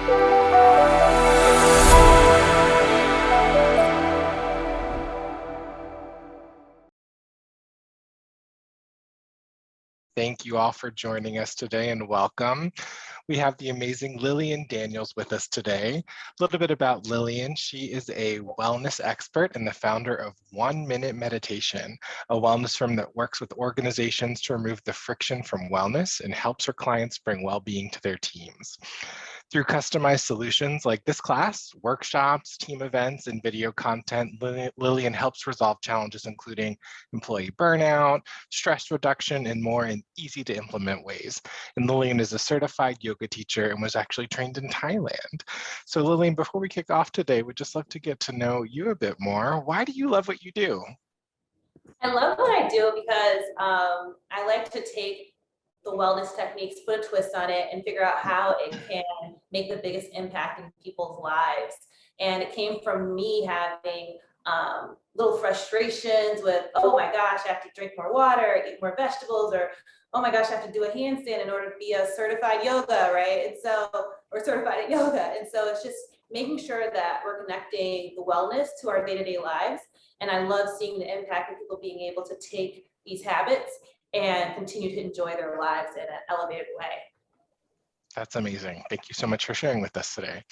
Thank you all for joining us today and welcome. We have the amazing Lillian Daniels with us today. A little bit about Lillian. She is a wellness expert and the founder of 1MinMeditation, a wellness firm that works with organizations to remove the friction from wellness and helps her clients bring well-being to their teams. Through customized solutions like this class, workshops, team events, and video content, Lillian helps resolve challenges including employee burnout, stress reduction, and more in easy to implement ways. And Lillian is a certified yoga teacher and was actually trained in Thailand. So Lillian, before we kick off today, we'd just love to get to know you a bit more. Why do you love what you do? I love what I do because I like to take the wellness techniques, put a twist on it, and figure out how it can make the biggest impact in people's lives. And it came from me having little frustrations with, oh my gosh, I have to drink more water, eat more vegetables, or oh my gosh, I have to do a handstand in order to be a certified yoga, right? And so, or certified at yoga. And so it's just making sure that we're connecting the wellness to our day-to-day lives. And I love seeing the impact of people being able to take these habits and continue to enjoy their lives in an elevated way. That's amazing. Thank you so much for sharing with us today.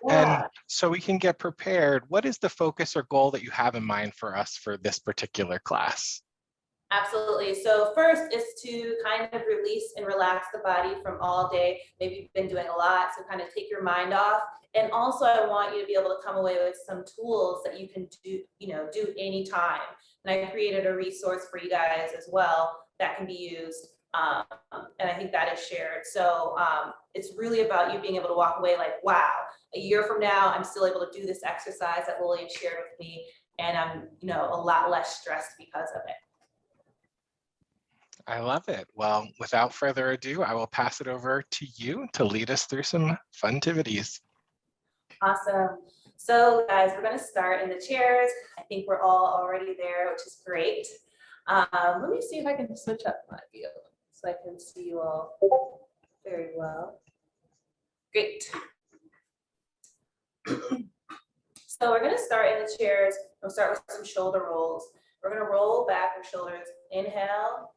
Yeah. And so we can get prepared, what is the focus or goal that you have in mind for us for this particular class? Absolutely. So first is to kind of release and relax the body from all day. Maybe you've been doing a lot, so kind of take your mind off. And also I want you to be able to come away with some tools that you can do anytime. And I created a resource for you guys as well that can be used. And I think that is shared. So it's really about you being able to walk away like, wow, a year from now, I'm still able to do this exercise that Lillian shared with me. And I'm, a lot less stressed because of it. I love it. Well, without further ado, I will pass it over to you to lead us through some funtivities. Awesome. So guys, we're going to start in the chairs. I think we're all already there, which is great. Let me see if I can switch up my view so I can see you all very well. Great. So we're going to start in the chairs. We'll start with some shoulder rolls. We're going to roll back our shoulders. Inhale,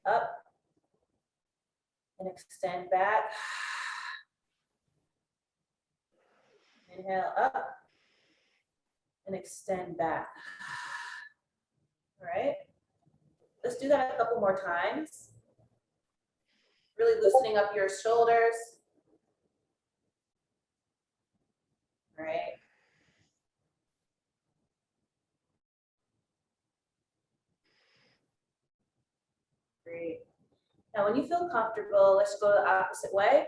up, and extend back. Inhale, up, and extend back. All right. Let's do that a couple more times. Really loosening up your shoulders. All right. Great. Now, when you feel comfortable, let's go the opposite way.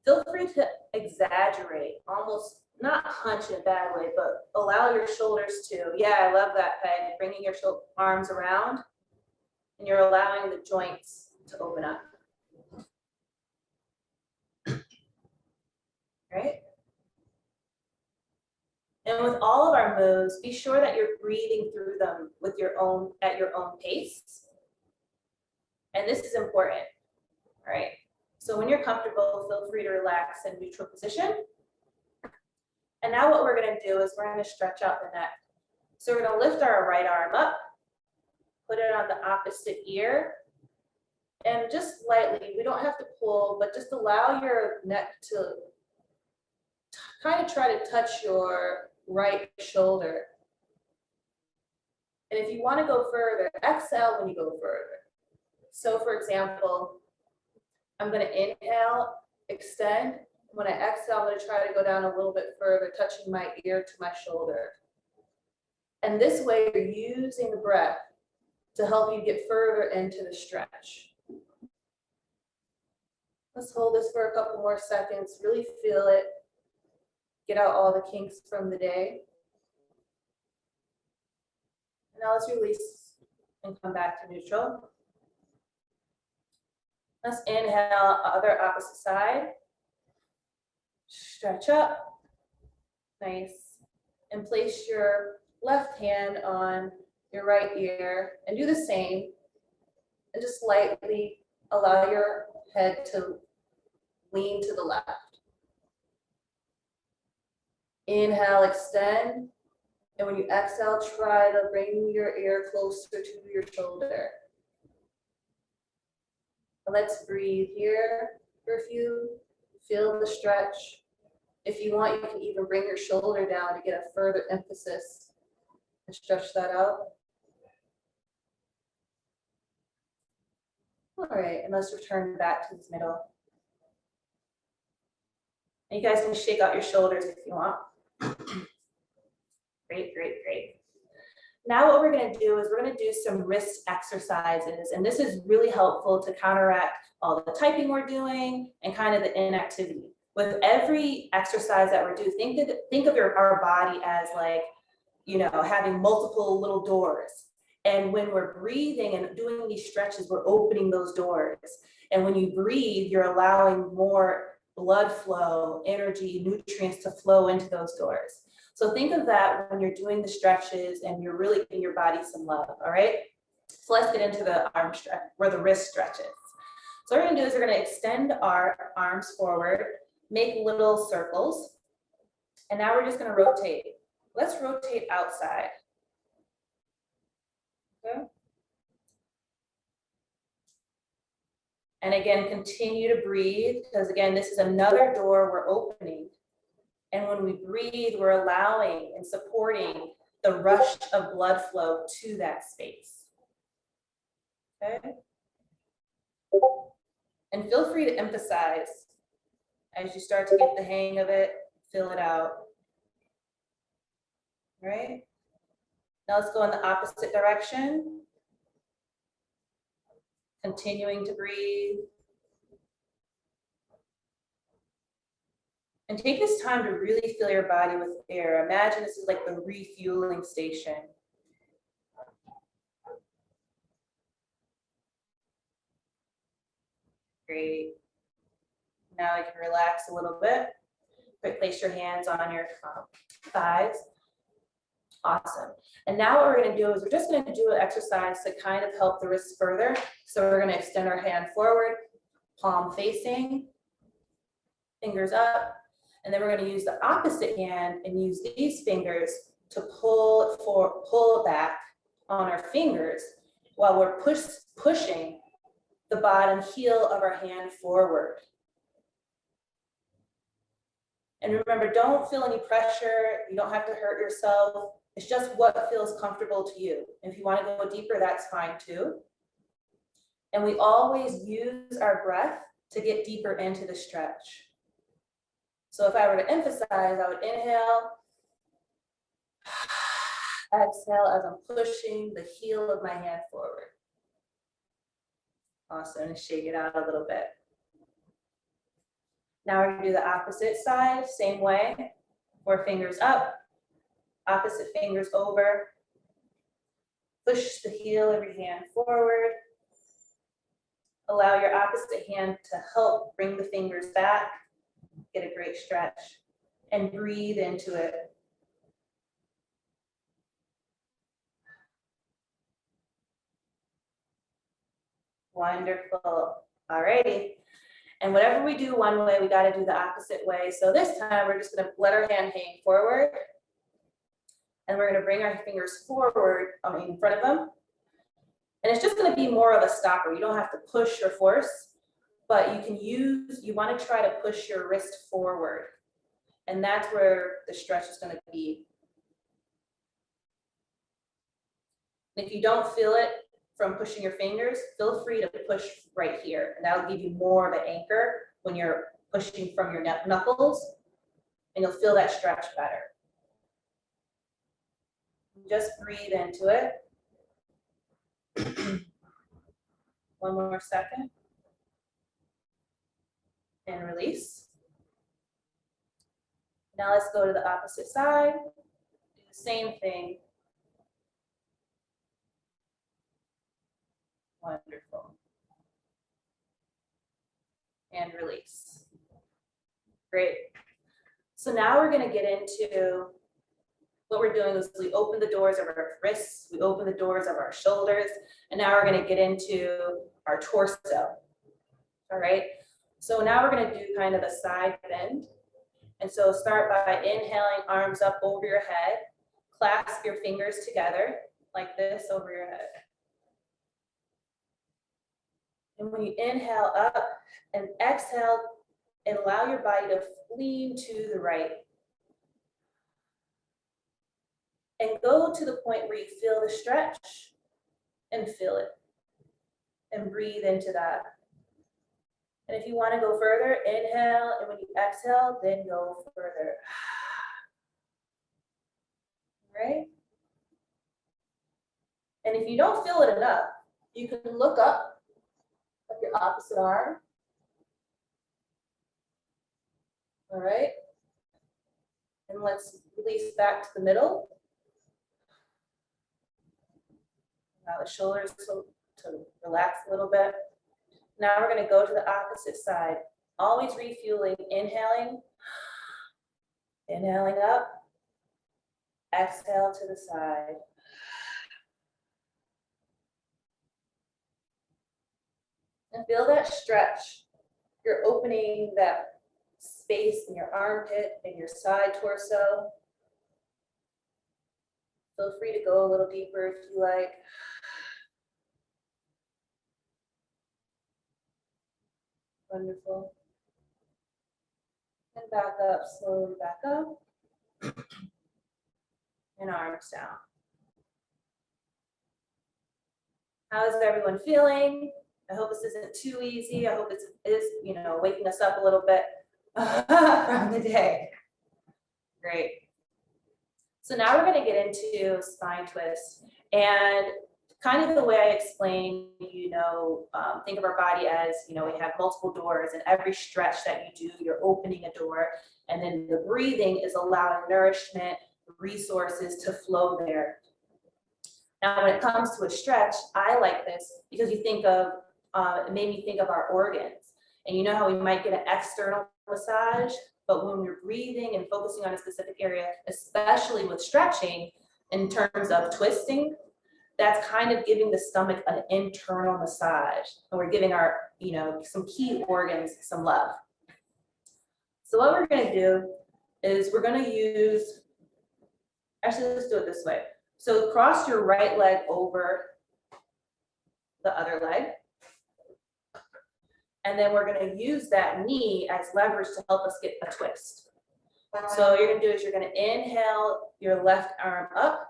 Feel free to exaggerate, almost not hunch in a bad way, but allow your shoulders to, yeah, I love that, Peg, bringing your arms around, and you're allowing the joints to open up. Right? And with all of our moves, be sure that you're breathing through them with at your own pace. And this is important, all right? So when you're comfortable, feel free to relax in neutral position. And now what we're gonna do is we're gonna stretch out the neck. So we're gonna lift our right arm up, put it on the opposite ear, and just lightly, we don't have to pull, but just allow your neck to kind of try to touch your right shoulder. And if you want to go further, exhale when you go further. So for example, I'm going to inhale, extend. When I exhale, I'm going to try to go down a little bit further, touching my ear to my shoulder. And this way, you're using the breath to help you get further into the stretch. Let's hold this for a couple more seconds. Really feel it. Get out all the kinks from the day. And now let's release and come back to neutral. Let's inhale, other opposite side. Stretch up. Nice. And place your left hand on your right ear and do the same. And just lightly allow your head to lean to the left. Inhale, extend. And when you exhale, try to bring your ear closer to your shoulder. Let's breathe here for a few. Feel the stretch. If you want, you can even bring your shoulder down to get a further emphasis and stretch that out. All right, and let's return back to this middle. And you guys can shake out your shoulders if you want. Great, great, great. Now what we're going to do is we're going to do some wrist exercises, and this is really helpful to counteract all the typing we're doing and kind of the inactivity. With every exercise that we're doing, think of our body as like, you know, having multiple little doors. And when we're breathing and doing these stretches, we're opening those doors. And when you breathe, you're allowing more blood flow, energy, nutrients to flow into those doors. So think of that when you're doing the stretches and you're really giving your body some love, all right? So let's get into the arm stretch, or the wrist stretches. So what we're gonna do is we're gonna extend our arms forward, make little circles, and now we're just gonna rotate. Let's rotate outside. Okay. And again, continue to breathe, because again, this is another door we're opening. And when we breathe, we're allowing and supporting the rush of blood flow to that space. Okay. And feel free to emphasize as you start to get the hang of it, fill it out. All right. Now let's go in the opposite direction. Continuing to breathe. And take this time to really fill your body with air. Imagine this is like the refueling station. Great. Now you can relax a little bit. Place your hands on your thighs. Awesome. And now what we're going to do is we're just going to do an exercise to kind of help the wrists further. So we're going to extend our hand forward, palm facing, fingers up. And then we're going to use the opposite hand and use these fingers to pull back on our fingers while we're pushing the bottom heel of our hand forward. And remember, don't feel any pressure. You don't have to hurt yourself. It's just what feels comfortable to you. If you want to go deeper, that's fine too. And we always use our breath to get deeper into the stretch. So if I were to emphasize, I would inhale, exhale as I'm pushing the heel of my hand forward. Awesome, and shake it out a little bit. Now we're gonna do the opposite side, same way. 4 fingers up, opposite fingers over. Push the heel of your hand forward. Allow your opposite hand to help bring the fingers back. Get a great stretch and breathe into it. Wonderful. All righty. And whatever we do one way, we got to do the opposite way. So this time we're just going to let our hand hang forward. And we're going to bring our fingers forward, in front of them. And it's just going to be more of a stopper. You don't have to push or force, but you want to try to push your wrist forward. And that's where the stretch is going to be. And if you don't feel it from pushing your fingers, feel free to push right here. And that'll give you more of an anchor when you're pushing from your knuckles, and you'll feel that stretch better. Just breathe into it. One more second. And release. Now let's go to the opposite side. Do the same thing. Wonderful. And release. Great. So now we're going to get into what we're doing is we open the doors of our wrists, we open the doors of our shoulders, and now we're going to get into our torso. All right. So now we're going to do kind of a side bend. And so start by inhaling, arms up over your head. Clasp your fingers together like this over your head. And when you inhale up and exhale, and allow your body to lean to the right. And go to the point where you feel the stretch and feel it. And breathe into that. And if you want to go further, inhale, and when you exhale, then go further. Right? And if you don't feel it enough, you can look up at your opposite arm. All right? And let's release back to the middle. Allow the shoulders to relax a little bit. Now we're going to go to the opposite side. Always refueling, inhaling, inhaling up, exhale to the side. And feel that stretch. You're opening that space in your armpit and your side torso. Feel free to go a little deeper if you like. Wonderful. And back up, slowly back up. And arms down. How is everyone feeling? I hope this isn't too easy. I hope it is, waking us up a little bit from the day. Great. So now we're going to get into spine twists. And kind of the way I explain, think of our body as, we have multiple doors, and every stretch that you do, you're opening a door. And then the breathing is allowing nourishment, resources to flow there. Now, when it comes to a stretch, I like this because it made me think of our organs. And you know how we might get an external massage, but when we're breathing and focusing on a specific area, especially with stretching, in terms of twisting, that's kind of giving the stomach an internal massage. And we're giving our, some key organs some love. So what we're going to do is we're going to use, actually, let's do it this way. So cross your right leg over the other leg. And then we're going to use that knee as leverage to help us get a twist. So what you're going to do is you're going to inhale your left arm up.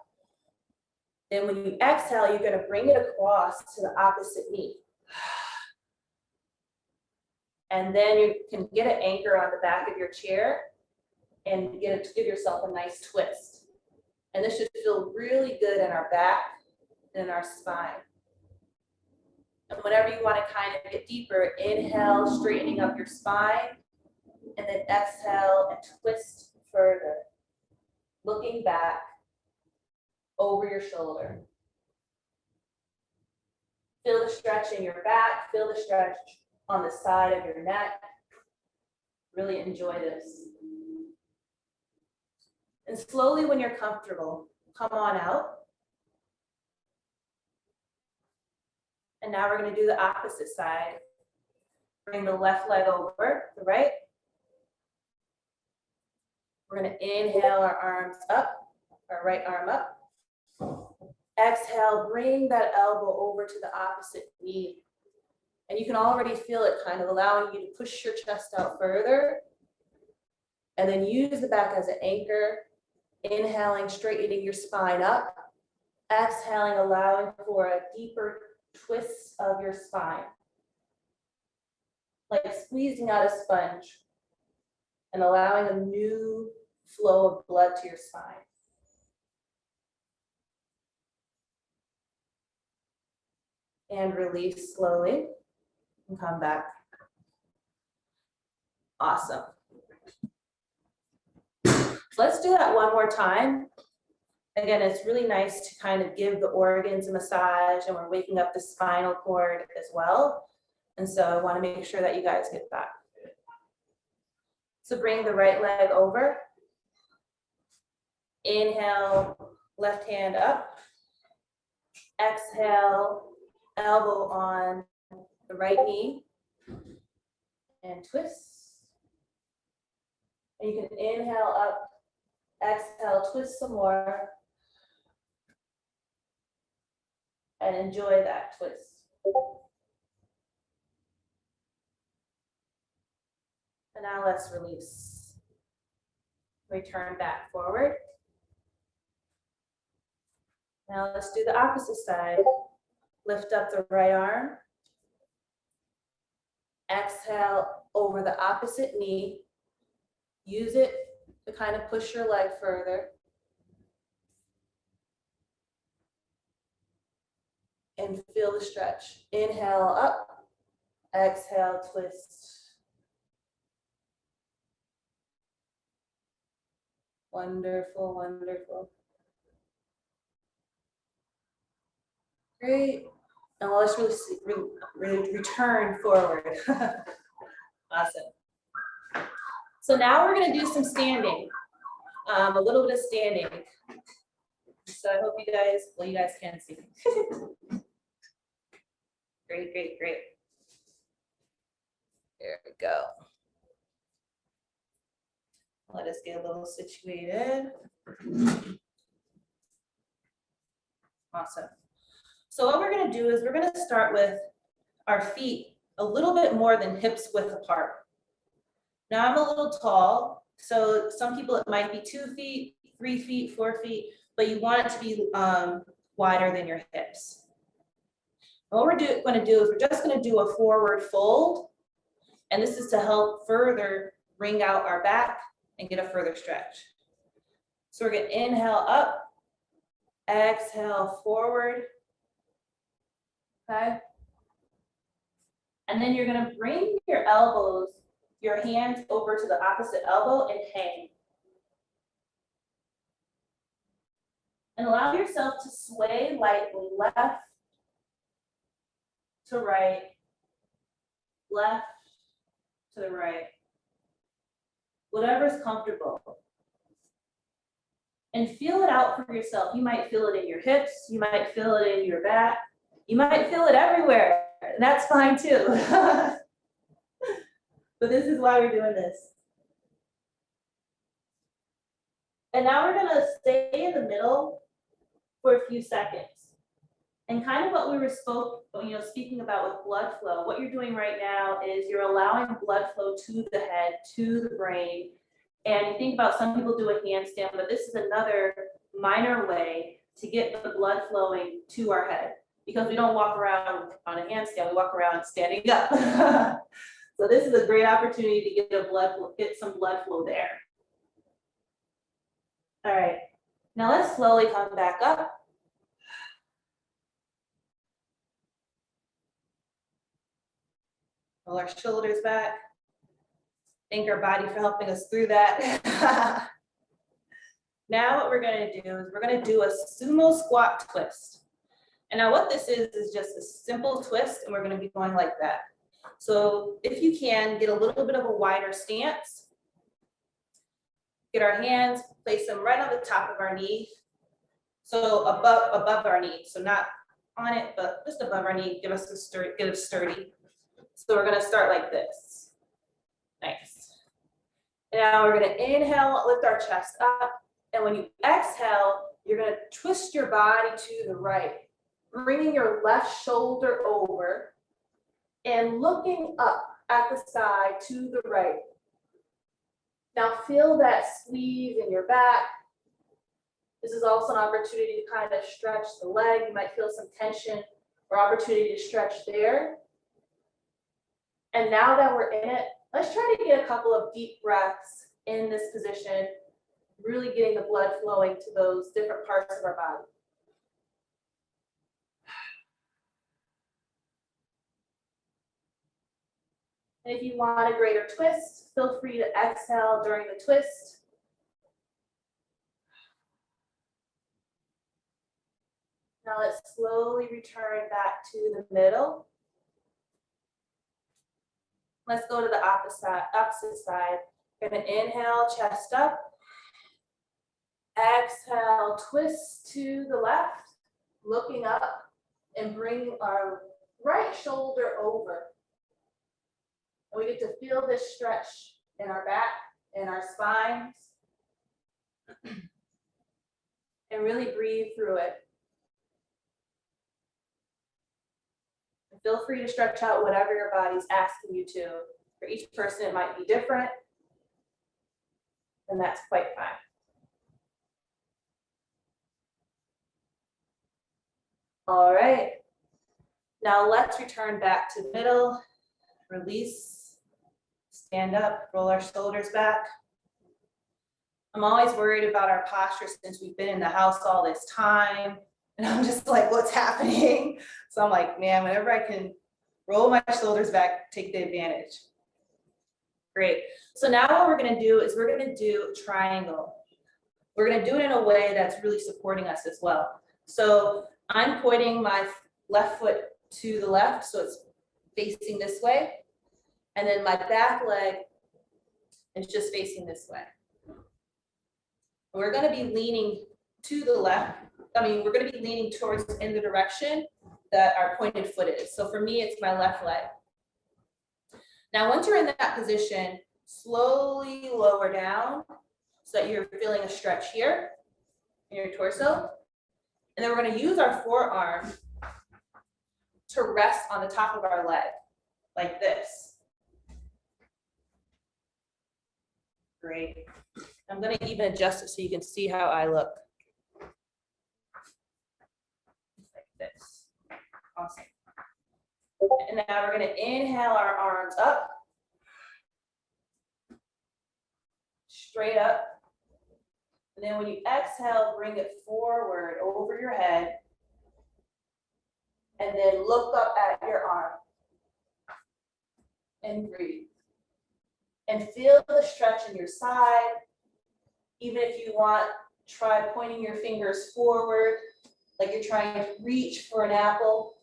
Then when you exhale, you're going to bring it across to the opposite knee. And then you can get an anchor on the back of your chair and give yourself a nice twist. And this should feel really good in our back and in our spine. And whenever you want to kind of get deeper, inhale, straightening up your spine, and then exhale and twist further, looking back over your shoulder. Feel the stretch in your back, feel the stretch on the side of your neck. Really enjoy this. And slowly, when you're comfortable, come on out. And now we're going to do the opposite side. Bring the left leg over the right. We're going to inhale our arms up, our right arm up. Exhale, bring that elbow over to the opposite knee. And you can already feel it kind of allowing you to push your chest out further. And then use the back as an anchor. Inhaling, straightening your spine up. Exhaling, allowing for a deeper twist of your spine. Like squeezing out a sponge and allowing a new flow of blood to your spine. And release slowly and come back. Awesome. So let's do that one more time. Again, it's really nice to kind of give the organs a massage, and we're waking up the spinal cord as well. And so I want to make sure that you guys get that. So bring the right leg over. Inhale, left hand up. Exhale, elbow on the right knee. And twist. And you can inhale up, exhale, twist some more. And enjoy that twist. And now let's release. Return back forward. Now let's do the opposite side. Lift up the right arm. Exhale over the opposite knee. Use it to kind of push your leg further. And feel the stretch. Inhale up, exhale, twist. Wonderful, wonderful. Great. And let's really return forward. Awesome. So now we're going to do some standing, a little bit of standing. So I hope you guys, well, you guys can see. Great, great, great. There we go. Let us get a little situated. Awesome. So what we're going to do is we're going to start with our feet a little bit more than hips width apart. Now I'm a little tall, so some people it might be 2 feet, 3 feet, 4 feet, but you want it to be wider than your hips. And what we're going to do is we're just going to do a forward fold, and this is to help further bring out our back and get a further stretch. So we're going to inhale up, exhale forward, okay? And then you're going to bring your elbows, your hands over to the opposite elbow and hang. And allow yourself to sway lightly left to right, left to the right, whatever's comfortable. And feel it out for yourself. You might feel it in your hips, you might feel it in your back, you might feel it everywhere, and that's fine too. But this is why we're doing this. And now we're gonna stay in the middle for a few seconds. And kind of what we were speaking about with blood flow, what you're doing right now is you're allowing blood flow to the head, to the brain. And you think about some people do a handstand, but this is another minor way to get the blood flowing to our head, because we don't walk around on a handstand, we walk around standing up. So this is a great opportunity to get some blood flow there. All right, now let's slowly come back up. Roll our shoulders back. Thank our body for helping us through that. Now what we're going to do is we're going to do a sumo squat twist. And now what this is just a simple twist, and we're going to be going like that. So if you can, get a little bit of a wider stance. Get our hands, place them right on the top of our knee. So above our knee. So not on it, but just above our knee. Give us sturdy. So we're going to start like this. Nice. And now we're going to inhale, lift our chest up. And when you exhale, you're going to twist your body to the right, bringing your left shoulder over and looking up at the sky to the right. Now feel that squeeze in your back. This is also an opportunity to kind of stretch the leg. You might feel some tension or opportunity to stretch there. And now that we're in it, let's try to get a couple of deep breaths in this position, really getting the blood flowing to those different parts of our body. And if you want a greater twist, feel free to exhale during the twist. Now let's slowly return back to the middle. Let's go to the opposite side. We're going to inhale, chest up. Exhale, twist to the left, looking up and bring our right shoulder over. And we get to feel this stretch in our back in our spines. And really breathe through it. And feel free to stretch out whatever your body's asking you to. For each person, it might be different, and that's quite fine. All right. Now let's return back to middle, release, stand up, roll our shoulders back. I'm always worried about our posture since we've been in the house all this time. And I'm just like, what's happening? So I'm like, man, whenever I can roll my shoulders back, take the advantage. Great. So now what we're gonna do is we're gonna do triangle. We're gonna do it in a way that's really supporting us as well. So I'm pointing my left foot to the left, so it's facing this way. And then my back leg is just facing this way. We're gonna be leaning to the left. We're gonna be leaning towards in the direction that our pointed foot is. So for me, it's my left leg. Now, once you're in that position, slowly lower down so that you're feeling a stretch here in your torso. And then we're gonna use our forearm to rest on the top of our leg, like this. Great. I'm gonna even adjust it so you can see how I look. Like this. Awesome. And now we're gonna inhale our arms up. Straight up. And then when you exhale, bring it forward over your head. And then look up at your arm. And breathe. And feel the stretch in your side. Even if you want, try pointing your fingers forward, like you're trying to reach for an apple.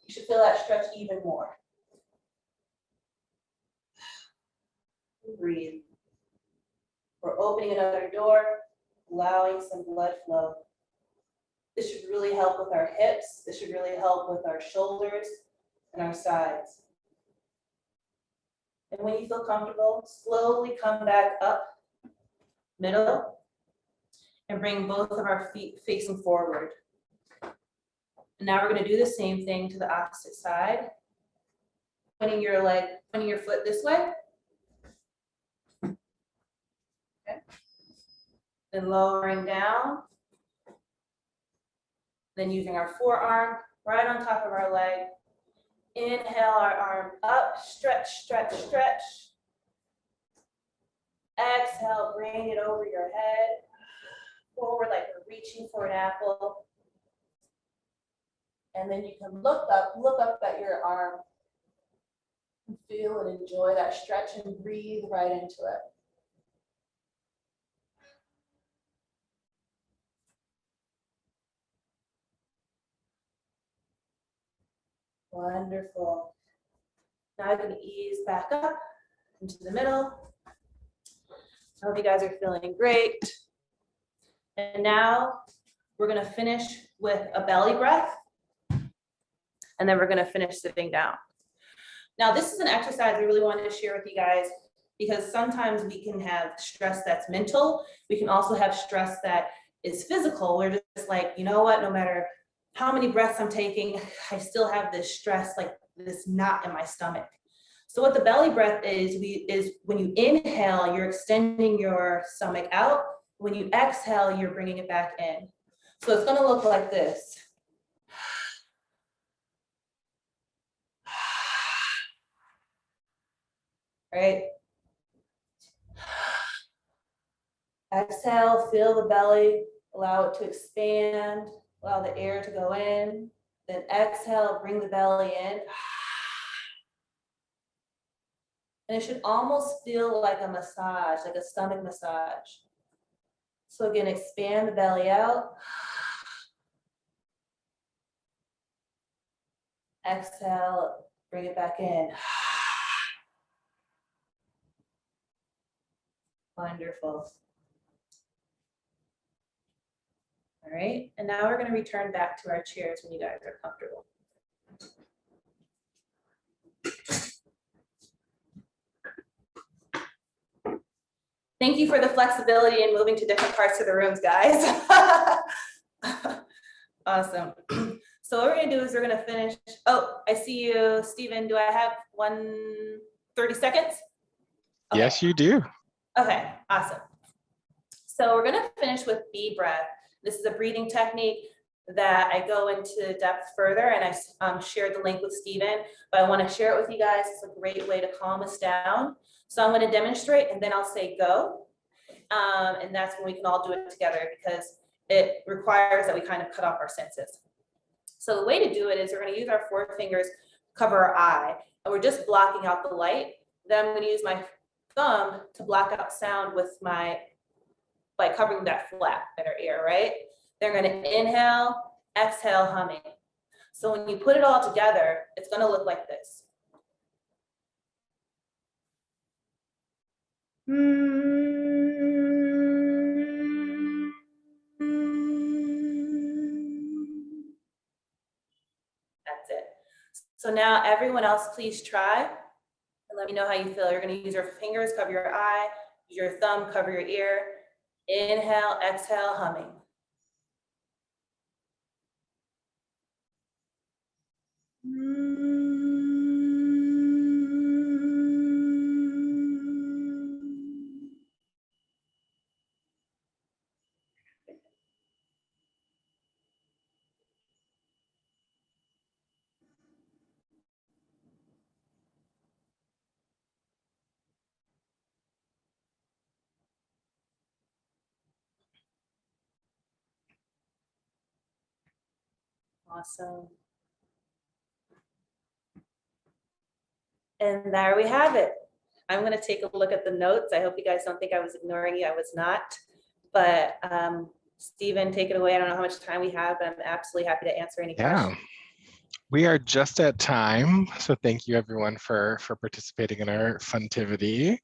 You should feel that stretch even more. Breathe. We're opening another door, allowing some blood flow. This should really help with our hips. This should really help with our shoulders and our sides. And when you feel comfortable, slowly come back up, middle, and bring both of our feet facing forward. And now we're going to do the same thing to the opposite side. Pointing your foot this way. Okay. Then lowering down. Then using our forearm right on top of our leg. Inhale our arm up, stretch, stretch, stretch. Exhale, bring it over your head. Forward like we're reaching for an apple. And then you can look up at your arm. And feel and enjoy that stretch and breathe right into it. Wonderful. Now I'm going to ease back up into the middle. I hope you guys are feeling great. And now we're going to finish with a belly breath. And then we're going to finish sitting down. Now, this is an exercise I really wanted to share with you guys because sometimes we can have stress that's mental. We can also have stress that is physical. We're just like, you know what, no matter how many breaths I'm taking, I still have this stress, like this knot in my stomach. So what the belly breath is when you inhale, you're extending your stomach out. When you exhale, you're bringing it back in. So it's going to look like this. Right? Exhale, feel the belly, allow it to expand, allow the air to go in. Then exhale, bring the belly in. And it should almost feel like a massage, like a stomach massage. So again, expand the belly out. Exhale, bring it back in. Wonderful. All right, and now we're going to return back to our chairs when you guys are comfortable. Thank you for the flexibility in moving to different parts of the rooms, guys. Awesome. So what we're gonna do is we're gonna finish. Oh, I see you, Stephen. Do I have 30 seconds? Okay. Yes, you do. Okay, awesome. So we're gonna finish with bee breath. This is a breathing technique that I go into depth further, and I shared the link with Stephen, but I wanna share it with you guys. It's a great way to calm us down. So I'm gonna demonstrate and then I'll say go. And that's when we can all do it together, because it requires that we kind of cut off our senses. So the way to do it is we're gonna use our 4 fingers, cover our eye, and we're just blocking out the light. Then I'm gonna use my thumb to block out sound with by covering that flap in our ear, right? They're gonna inhale, exhale, humming. So when you put it all together, it's gonna look like this. That's it. So now everyone else, please try and let me know how you feel. You're gonna use your fingers, cover your eye, use your thumb, cover your ear. Inhale, exhale, humming. Awesome. And there we have it. I'm going to take a look at the notes. I hope you guys don't think I was ignoring you. I was not. But Stephen, take it away. I don't know how much time we have, but I'm absolutely happy to answer any questions. We are just at time, so thank you everyone for participating in our funtivity.